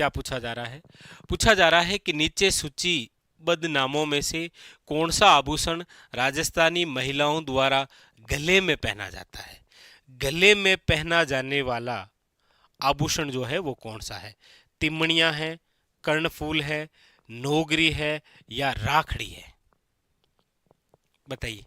क्या पूछा जा रहा है? पूछा जा रहा है कि नीचे सूचीबद्ध नामों में से कौन सा आभूषण राजस्थानी महिलाओं द्वारा गले में पहना जाता है? गले में पहना जाने वाला आभूषण जो है वो कौन सा है? तिमणियां है, कर्णफूल है, नोगरी है या राखड़ी है? बताइए,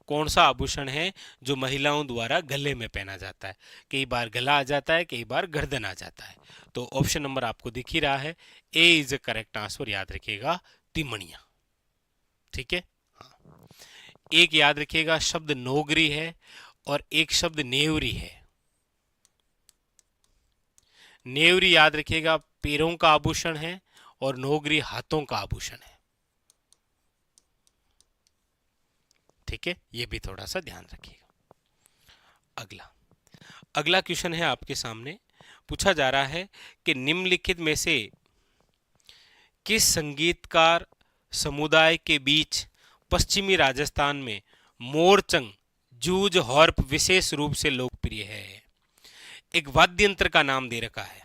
कौन सा आभूषण है जो महिलाओं द्वारा गले में पहना जाता है? कई बार गला आ जाता है, कई बार गर्दन आ जाता है। तो ऑप्शन नंबर आपको दिख ही रहा है, ए इज द करेक्ट आंसर। याद रखिएगा, तिमणिया। ठीक है। हाँ। एक याद रखिएगा, शब्द नोगरी है और एक शब्द नेवरी है। नेवरी याद रखिएगा पैरों का आभूषण है और नोगरी हाथों का आभूषण है। ठीक है, ये भी थोड़ा सा ध्यान रखिएगा। अगला अगला क्वेश्चन है आपके सामने। पूछा जा रहा है कि निम्नलिखित में से किस संगीतकार समुदाय के बीच पश्चिमी राजस्थान में मोरचंग जूझ हॉर्प विशेष रूप से लोकप्रिय है? एक वाद्य यंत्र का नाम दे रखा है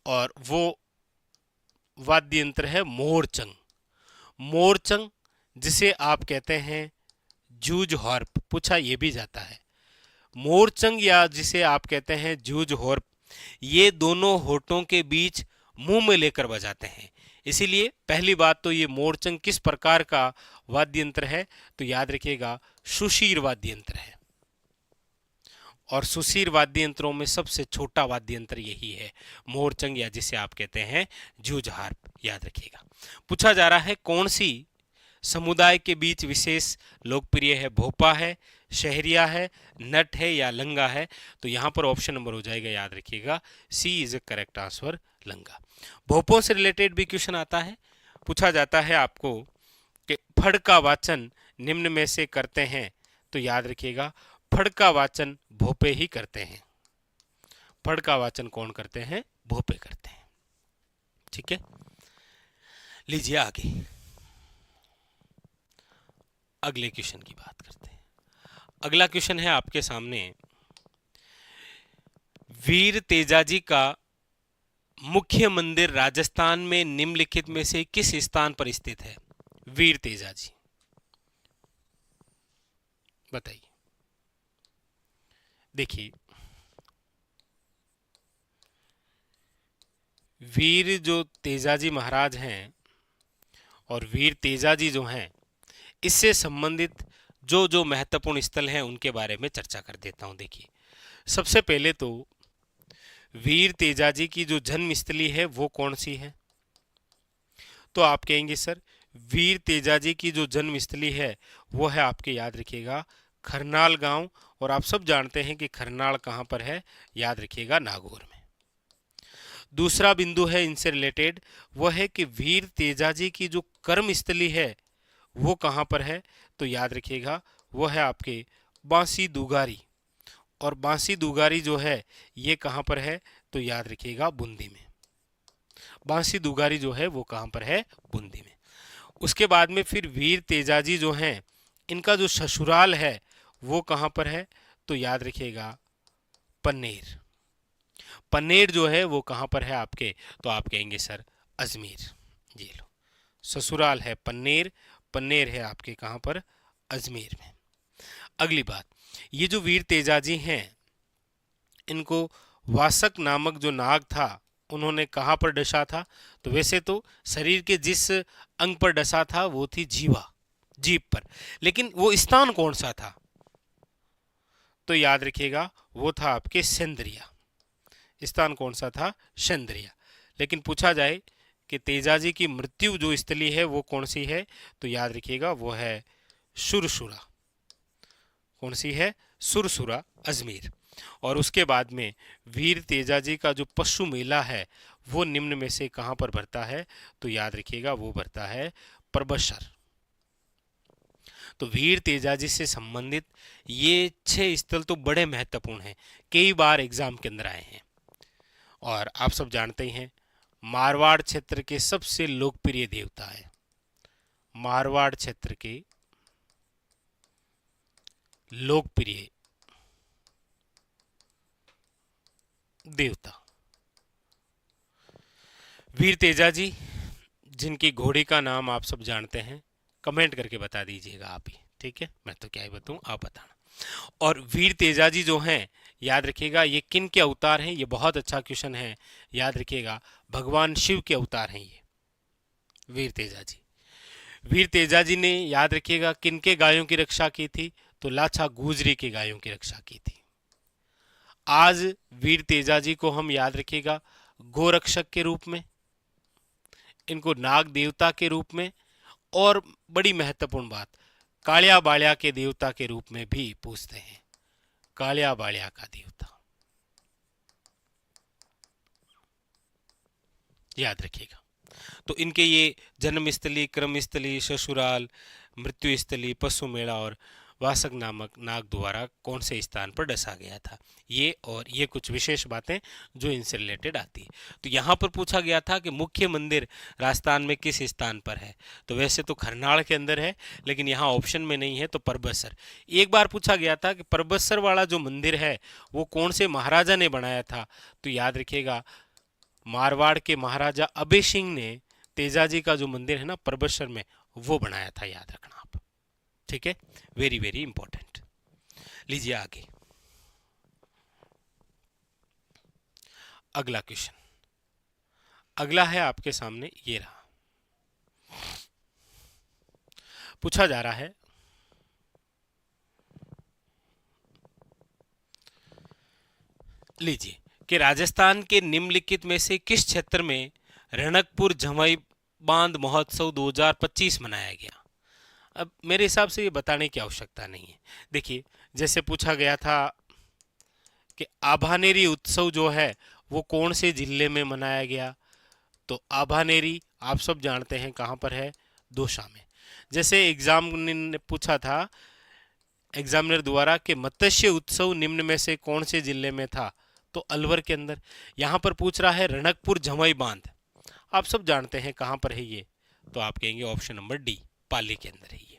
और वो वाद्य यंत्र है मोरचंग। मोरचंग, जिसे आप कहते हैं जूझ हॉर्प, पूछा यह भी जाता है। मोरचंग या जिसे आप कहते हैं जूझ हॉर्प, ये दोनों होठों के बीच मुंह में लेकर बजाते हैं। इसीलिए पहली बात तो ये मोरचंग किस प्रकार का वाद्य यंत्र है? तो याद रखिएगा, सुशीर वाद्य यंत्र है। और सुशीर वाद्य यंत्रों में सबसे छोटा वाद्य यंत्र यही है, मोरचंग या जिसे आप कहते हैं जूझ हार्प। याद रखिएगा। पूछा जा रहा है कौन सी समुदाय के बीच विशेष लोकप्रिय है? भोपा है, शहरिया है, नट है या लंगा है? तो यहां पर ऑप्शन नंबर हो जाएगा, याद रखिएगा, सी इज ए करेक्ट आंसर, लंगा। भोपों से रिलेटेड भी क्वेश्चन आता है। पूछा जाता है आपको कि फड़ का वाचन निम्न में से करते हैं? तो याद रखिएगा, फड़ का वाचन भोपे ही करते हैं। फड़ का वाचन कौन करते हैं? भोपे करते हैं। ठीक है, लीजिए आगे अगले क्वेश्चन की बात करते हैं। अगला क्वेश्चन है आपके सामने, वीर तेजाजी का मुख्य मंदिर राजस्थान में निम्नलिखित में से किस स्थान पर स्थित है? वीर तेजाजी, बताइए। देखिए, वीर जो तेजाजी महाराज हैं और वीर तेजाजी जो हैं, इससे संबंधित जो जो महत्वपूर्ण स्थल हैं उनके बारे में चर्चा कर देता हूं। देखिए, सबसे पहले तो वीर तेजाजी की जो जन्मस्थली है वो कौन सी है? तो आप कहेंगे सर, वीर तेजाजी की जो जन्मस्थली है वो है आपके, याद रखिएगा, खरनाल गांव। और आप सब जानते हैं कि खरनाल कहां पर है? याद रखिएगा, नागौर में। दूसरा बिंदु है इनसे रिलेटेड, वह है कि वीर तेजाजी की जो कर्मस्थली है वो कहां पर है? तो याद रखिएगा, वो है आपके बांसी दुगारी। और बांसी दुगारी जो है ये कहां पर है? तो याद रखिएगा, बूंदी में। बांसी दुगारी जो है वो कहां पर है? बूंदी में। उसके बाद में फिर वीर तेजाजी जो हैं, इनका जो ससुराल है वो कहां पर है? तो याद रखिएगा, पन्नेर। पन्नेर जो है वो कहां पर है आपके? तो आप कहेंगे सर, अजमेर। ये लो, ससुराल है पन्नेर, पन्नेर है आपके कहां पर? अजमेर में। अगली बात, ये जो वीर तेजाजी हैं, इनको वासक नामक जो नाग था उन्होंने कहां पर डसा था? तो वैसे तो शरीर के जिस अंग पर डसा था वो थी जीवा, जीभ पर, लेकिन वो स्थान कौन सा था? तो याद रखिएगा, वो था आपके सेंद्रिया। स्थान कौन सा था? सेंद्रिया। लेकिन पूछा जाए कि तेजाजी की मृत्यु जो स्थली है वो कौन सी है? तो याद रखिएगा, वो है सुरसुरा। कौन सी है? सुरसुरा, अजमेर। और उसके बाद में वीर तेजाजी का जो पशु मेला है वो निम्न में से कहां पर भरता है? तो याद रखिएगा, वो भरता है परबसर। तो वीर तेजाजी से संबंधित ये 6 स्थल तो बड़े महत्वपूर्ण हैं, कई बार एग्जाम के अंदर आए हैं। और आप सब जानते ही हैं, मारवाड़ क्षेत्र के सबसे लोकप्रिय देवता है, मारवाड़ क्षेत्र के लोकप्रिय देवता वीर तेजाजी, जिनकी घोड़ी का नाम आप सब जानते हैं, कमेंट करके बता दीजिएगा आप ही, ठीक है, मैं तो क्या ही बताऊं, आप बताना। और वीर तेजाजी जो हैं, याद रखिएगा ये किन के अवतार हैं, ये बहुत अच्छा क्वेश्चन है, याद रखिएगा भगवान शिव के अवतार हैं ये वीर तेजाजी। वीर तेजाजी ने, याद रखिएगा, किन के गायों की रक्षा की थी, तो लाछा गुजरी के गायों की रक्षा की थी। आज वीर तेजाजी को हम, याद रखिएगा, गोरक्षक के रूप में, इनको नाग देवता के रूप में, और बड़ी महत्वपूर्ण बात, कालिया बालिया के देवता के रूप में भी पूछते हैं, कालिया बालिया का देवता, याद रखिएगा। तो इनके ये जन्म स्थली, क्रम स्थली, ससुराल, मृत्यु स्थली, पशु मेला और वासक नामक नाग द्वारा कौन से स्थान पर डसा गया था, ये और ये कुछ विशेष बातें जो इनसे रिलेटेड आती है। तो यहाँ पर पूछा गया था कि मुख्य मंदिर राजस्थान में किस स्थान पर है, तो वैसे तो खरनाड़ के अंदर है, लेकिन यहाँ ऑप्शन में नहीं है, तो परबतसर। एक बार पूछा गया था कि परबतसर वाला जो मंदिर है वो कौन से महाराजा ने बनाया था, तो याद रखिएगा मारवाड़ के महाराजा अभय सिंह ने तेजाजी का जो मंदिर है ना परबतसर में, वो बनाया था, याद रखना आप, ठीक है, वेरी वेरी इंपॉर्टेंट। लीजिए आगे अगला क्वेश्चन, अगला है आपके सामने, ये रहा, पूछा जा रहा है लीजिए कि राजस्थान के निम्नलिखित में से किस क्षेत्र में रणकपुर झमई बांध महोत्सव 2025 मनाया गया। अब मेरे हिसाब से ये बताने की आवश्यकता नहीं है। देखिए, जैसे पूछा गया था कि आभानेरी उत्सव जो है वो कौन से जिले में मनाया गया, तो आभानेरी आप सब जानते हैं कहाँ पर है, दौसा में। जैसे एग्जाम ने पूछा था एग्जामिनर द्वारा कि मत्स्य उत्सव निम्न में से कौन से जिले में था, तो अलवर के अंदर। यहाँ पर पूछ रहा है रणकपुर झमई बांध, आप सब जानते हैं कहाँ पर है ये, तो आप कहेंगे ऑप्शन नंबर डी, पाली के अंदर है ये,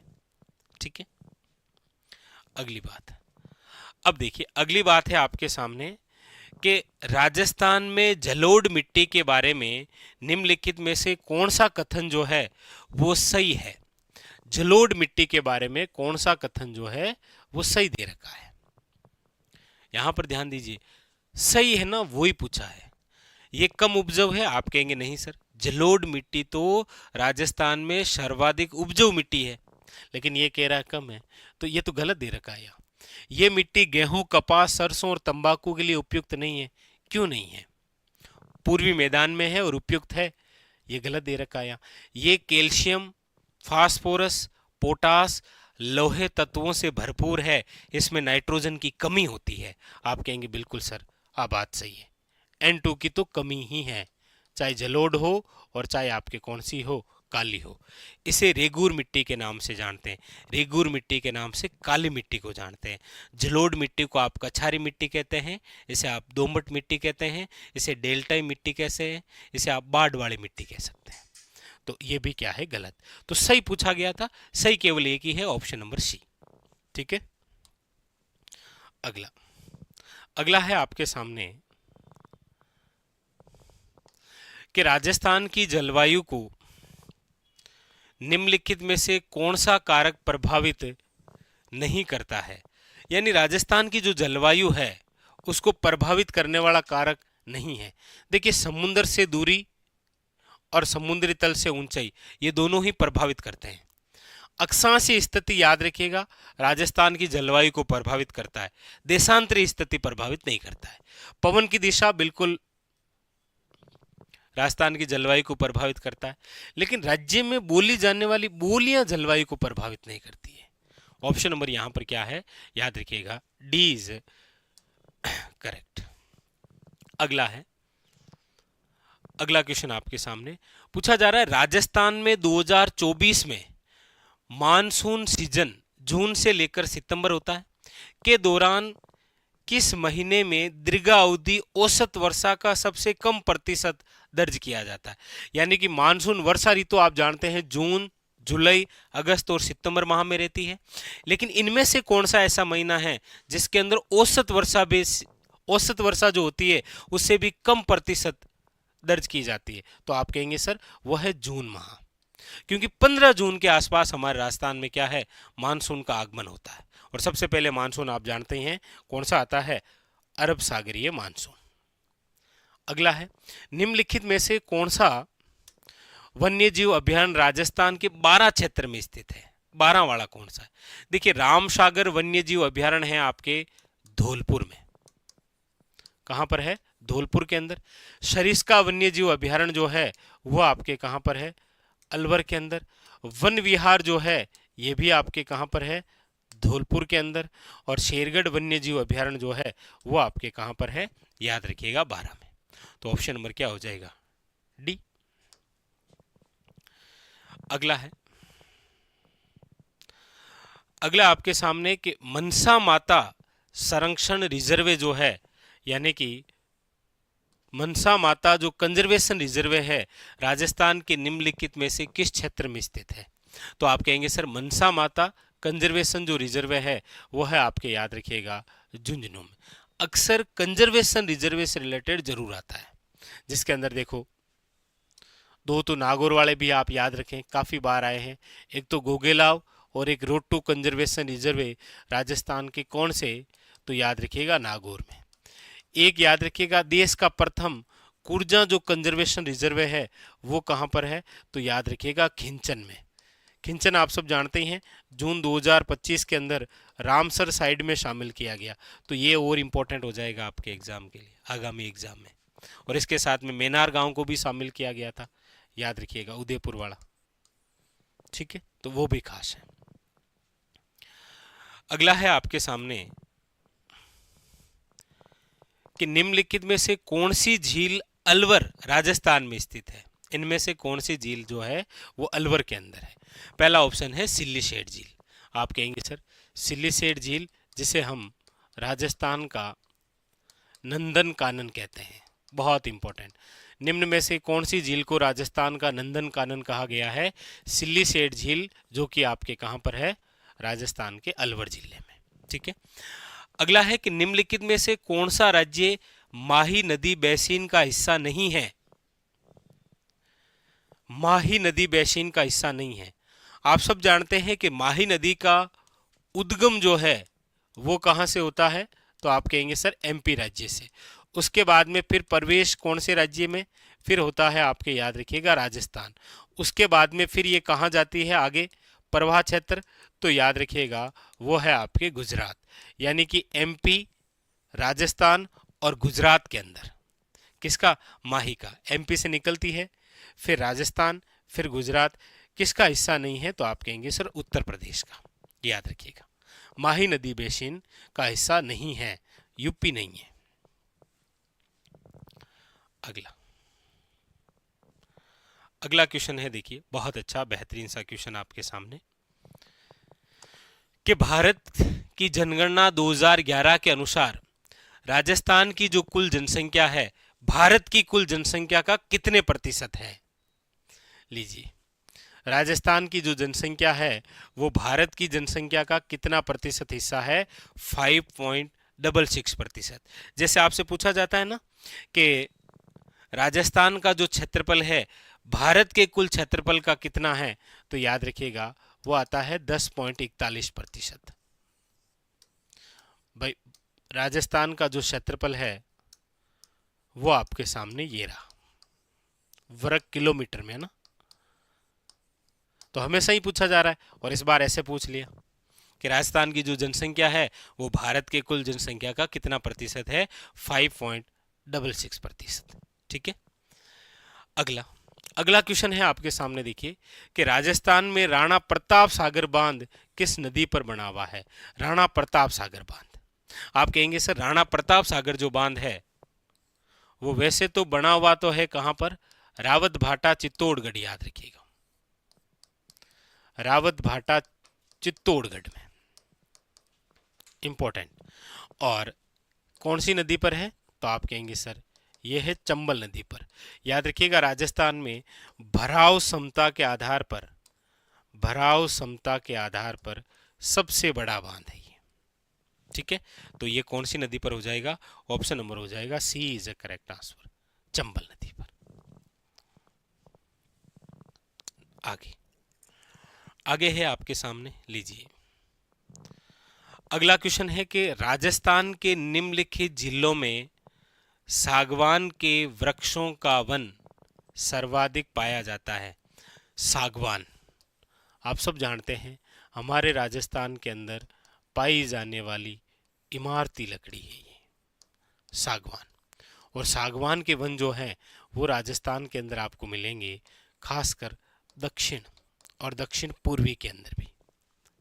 ठीक है। अगली बात, अब देखिए अगली बात है आपके सामने कि राजस्थान में जलोढ़ मिट्टी के बारे में निम्नलिखित में से कौन सा कथन जो है वो सही है। जलोढ़ मिट्टी के बारे में कौन सा कथन जो है वो सही दे रखा है, यहां पर ध्यान दीजिए, सही है ना, वो ही पूछा है। ये कम उपजाऊ है, आप कहेंगे नहीं सर, जलोढ़ मिट्टी तो राजस्थान में सर्वाधिक उपजाऊ मिट्टी है, लेकिन ये कह रहा है कम है, तो ये तो गलत दे रखा है यहाँ। ये मिट्टी गेहूं, कपास, सरसों और तंबाकू के लिए उपयुक्त नहीं है। क्यों नहीं है? पूर्वी मैदान में है और उपयुक्त है, ये गलत दे रखा है यहाँ। ये कैल्शियम, फास्फोरस, पोटास, लोहे तत्वों से भरपूर है, इसमें नाइट्रोजन की कमी होती है। आप कहेंगे बिल्कुल सर, बात सही है, N2 की तो कमी ही है, चाहे जलोढ़ हो और चाहे आपके कौन सी हो, काली हो। इसे रेगूर मिट्टी के नाम से जानते हैं, रेगूर मिट्टी के नाम से काली मिट्टी को जानते हैं। जलोढ़ मिट्टी को आप कछारी मिट्टी कहते हैं, इसे आप दोमट मिट्टी कहते हैं, इसे डेल्टाई मिट्टी कहते हैं, इसे आप बाढ़ वाली मिट्टी कह सकते हैं। तो ये भी क्या है, गलत। तो सही पूछा गया था, सही केवल एक ही है, ऑप्शन नंबर सी, ठीक है। अगला, अगला है आपके सामने कि राजस्थान की जलवायु को निम्नलिखित में से कौन सा कारक प्रभावित नहीं करता है, यानी राजस्थान की जो जलवायु है उसको प्रभावित करने वाला कारक नहीं है। देखिए, समुद्र से दूरी और समुद्री तल से ऊंचाई, ये दोनों ही प्रभावित करते हैं। अक्षांशीय स्थिति, याद रखिएगा, राजस्थान की जलवायु को प्रभावित करता है, देशांतरी स्थिति प्रभावित नहीं करता है। पवन की दिशा बिल्कुल राजस्थान की जलवायु को प्रभावित करता है, लेकिन राज्य में बोली जाने वाली बोलियां जलवायु को प्रभावित नहीं करती है। ऑप्शन नंबर यहां पर क्या है, याद रखिएगा, डी इज करेक्ट। अगला है, अगला क्वेश्चन आपके सामने पूछा जा रहा है, राजस्थान में 2024 में मानसून सीजन जून से लेकर सितंबर होता है के दौरान किस महीने में दीर्घावधि औसत वर्षा का सबसे कम प्रतिशत दर्ज किया जाता है। यानी कि मानसून वर्षा ऋतु आप जानते हैं जून, जुलाई, अगस्त और सितंबर माह में रहती है, लेकिन इनमें से कौन सा ऐसा महीना है जिसके अंदर औसत वर्षा जो होती है उससे भी कम प्रतिशत दर्ज की जाती है? तो आप कहेंगे सर वह है जून माह, क्योंकि 15 जून के आसपास हमारे राजस्थान में क्या है, मानसून का आगमन होता है। और सबसे पहले मानसून आप जानते ही हैं कौन सा आता है, अरब सागरीय मानसून। अगला है, निम्नलिखित में से कौन सा वन्य जीव अभयारण्य राजस्थान के 12 क्षेत्र में स्थित है? 12 वाला कौन सा है? देखिए, रामसागर वन्य जीव अभयारण्य है आपके धौलपुर में। कहां पर है? धौलपुर के अंदर। सरिस्का वन्य जीव अभयारण्य जो है वह आपके कहां पर है? अलवर के अंदर। वन विहार जो है यह भी आपके कहां पर है? धौलपुर के अंदर। और शेरगढ़ वन्य जीव अभयारण्य जो है वो आपके कहां पर है? याद रखिएगा 12 में। तो ऑप्शन नंबर क्या हो जाएगा? डी। अगला है, अगला आपके सामने कि मनसा माता संरक्षण रिजर्वे जो है, यानी कि मनसा माता जो कंजर्वेशन रिजर्व है राजस्थान के निम्नलिखित में से किस क्षेत्र में स्थित है? तो आप कहेंगे सर मनसा माता कंजर्वेशन जो रिजर्व है वो है आपके, याद रखिएगा, झुंझुनू में। अक्सर कंजर्वेशन रिजर्व से रिलेटेड जरूर आता है, जिसके अंदर देखो दो तो नागौर वाले भी आप याद रखें, काफी बार आए हैं। एक तो गोगेलाव और एक Rotu conservation reserve Rajasthan के कौन से? तो याद रखिएगा नागौर में। एक याद रखिएगा देश का प्रथम कुर्जा जो कंजर्वेशन रिजर्व है वो कहां पर है? तो याद रखिएगा खिंचन में। खिंचन आप सब जानते ही हैं, जून 2025 के अंदर रामसर साइड में शामिल किया गया। तो ये और इम्पोर्टेंट हो जाएगा आपके एग्जाम के लिए, आगामी एग्जाम में। और इसके साथ में मेनार गांव को भी शामिल किया गया था, याद रखिएगा, उदयपुर वाला। ठीक है, तो वो भी खास है। अगला है आपके सामने कि निम्नलिखित में से कौन सी झील अलवर राजस्थान में स्थित है? इनमें से कौन सी झील जो है वो अलवर के अंदर है? पहला ऑप्शन है सिल्लीसेठ झील। आप कहेंगे सर सिल्लीसेठ झील, जिसे हम राजस्थान का नंदन कानन कहते हैं, बहुत इंपॉर्टेंट। निम्न में से कौन सी झील को राजस्थान का नंदन कानन कहा गया है? सिल्लीसेठ झील, जो कि आपके कहां पर है? राजस्थान के अलवर जिले में। ठीक है, अगला है कि निम्नलिखित में से कौन सा राज्य माही नदी बेसिन का हिस्सा नहीं है? माही नदी बेसिन का हिस्सा नहीं है। आप सब जानते हैं कि माही नदी का उद्गम जो है वो कहां से होता है? तो आप कहेंगे सर एमपी राज्य से। उसके बाद में फिर प्रवेश कौन से राज्य में? फिर होता है आपके, याद रखिएगा, राजस्थान। उसके बाद में फिर ये कहां जाती है आगे प्रवाह क्षेत्र? तो याद रखिएगा वो है आपके गुजरात। यानी कि एमपी, राजस्थान और गुजरात के अंदर किसका? माही का। एमपी से निकलती है, फिर राजस्थान, फिर गुजरात। किसका हिस्सा नहीं है? तो आप कहेंगे सर उत्तर प्रदेश का। याद रखिएगा, माही नदी बेसिन का हिस्सा नहीं है, यूपी नहीं है। अगला, अगला क्वेश्चन है, देखिए बहुत अच्छा बेहतरीन सा क्वेश्चन आपके सामने कि भारत की जनगणना 2011 के अनुसार राजस्थान की जो कुल जनसंख्या है भारत की कुल जनसंख्या का कितने प्रतिशत है? लीजिए, राजस्थान की जो जनसंख्या है वो भारत की जनसंख्या का कितना प्रतिशत हिस्सा है? 5.66%। जैसे आपसे पूछा जाता है ना कि राजस्थान का जो क्षेत्रफल है भारत के कुल क्षेत्रफल का कितना है, तो याद रखिएगा वो आता है 10.41%। भाई राजस्थान का जो क्षेत्रफल है वो आपके सामने ये रहा, वर्ग किलोमीटर में है ना। तो हमेशा ही पूछा जा रहा है और इस बार ऐसे पूछ लिया कि राजस्थान की जो जनसंख्या है वो भारत के कुल जनसंख्या का कितना प्रतिशत है? 5.66%। ठीक है, अगला, अगला क्वेश्चन है आपके सामने, देखिए कि राजस्थान में राणा प्रताप सागर बांध किस नदी पर बना हुआ है? राणा प्रताप सागर बांध। आप कहेंगे सर राणा प्रताप सागर जो बांध है वो वैसे तो बना हुआ तो है कहां पर? रावत भाटा चित्तौड़गढ़, याद रखिएगा, रावत भाटा चित्तौड़गढ़ में, इंपॉर्टेंट। और कौन सी नदी पर है? तो आप कहेंगे सर यह है चंबल नदी पर। याद रखिएगा राजस्थान में भराव क्षमता के आधार पर, भराव क्षमता के आधार पर सबसे बड़ा बांध है ये। ठीक है, तो ये कौन सी नदी पर हो जाएगा? ऑप्शन नंबर हो जाएगा C is a correct answer, Chambal नदी पर। आगे आगे है आपके सामने, लीजिए। अगला क्वेश्चन है कि राजस्थान के निम्नलिखित जिलों में सागवान के वृक्षों का वन सर्वाधिक पाया जाता है। सागवान आप सब जानते हैं हमारे राजस्थान के अंदर पाई जाने वाली इमारती लकड़ी है ये सागवान। और सागवान के वन जो हैं वो राजस्थान के अंदर आपको मिलेंगे, खासकर दक्षिण और दक्षिण पूर्वी के अंदर भी।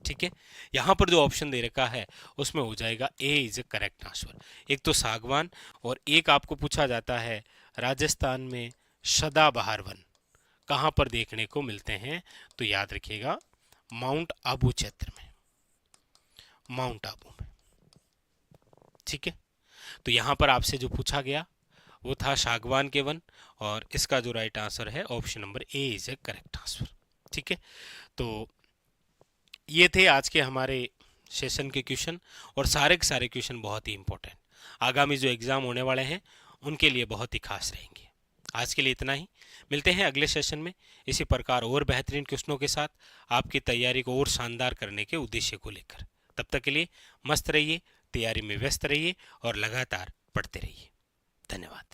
ठीक है, यहाँ पर जो ऑप्शन दे रखा है उसमें हो जाएगा ए इज ए करेक्ट आंसर। एक तो सागवान और एक आपको पूछा जाता है राजस्थान में सदाबहार वन कहाँ पर देखने को मिलते हैं, तो याद रखिएगा माउंट आबू क्षेत्र में, माउंट आबू में। ठीक है, तो यहाँ पर आपसे जो पूछा गया वो था सागवान के वन और इसका जो राइट आंसर है option number A is A correct answer. ठीक है, तो ये थे आज के हमारे सेशन के क्वेश्चन और सारे के सारे क्वेश्चन बहुत ही इंपॉर्टेंट, आगामी जो एग्ज़ाम होने वाले हैं उनके लिए बहुत ही खास रहेंगे। आज के लिए इतना ही, मिलते हैं अगले सेशन में इसी प्रकार और बेहतरीन क्वेश्चनों के साथ आपकी तैयारी को और शानदार करने के उद्देश्य को लेकर। तब तक के लिए मस्त रहिए, तैयारी में व्यस्त रहिए और लगातार पढ़ते रहिए। धन्यवाद।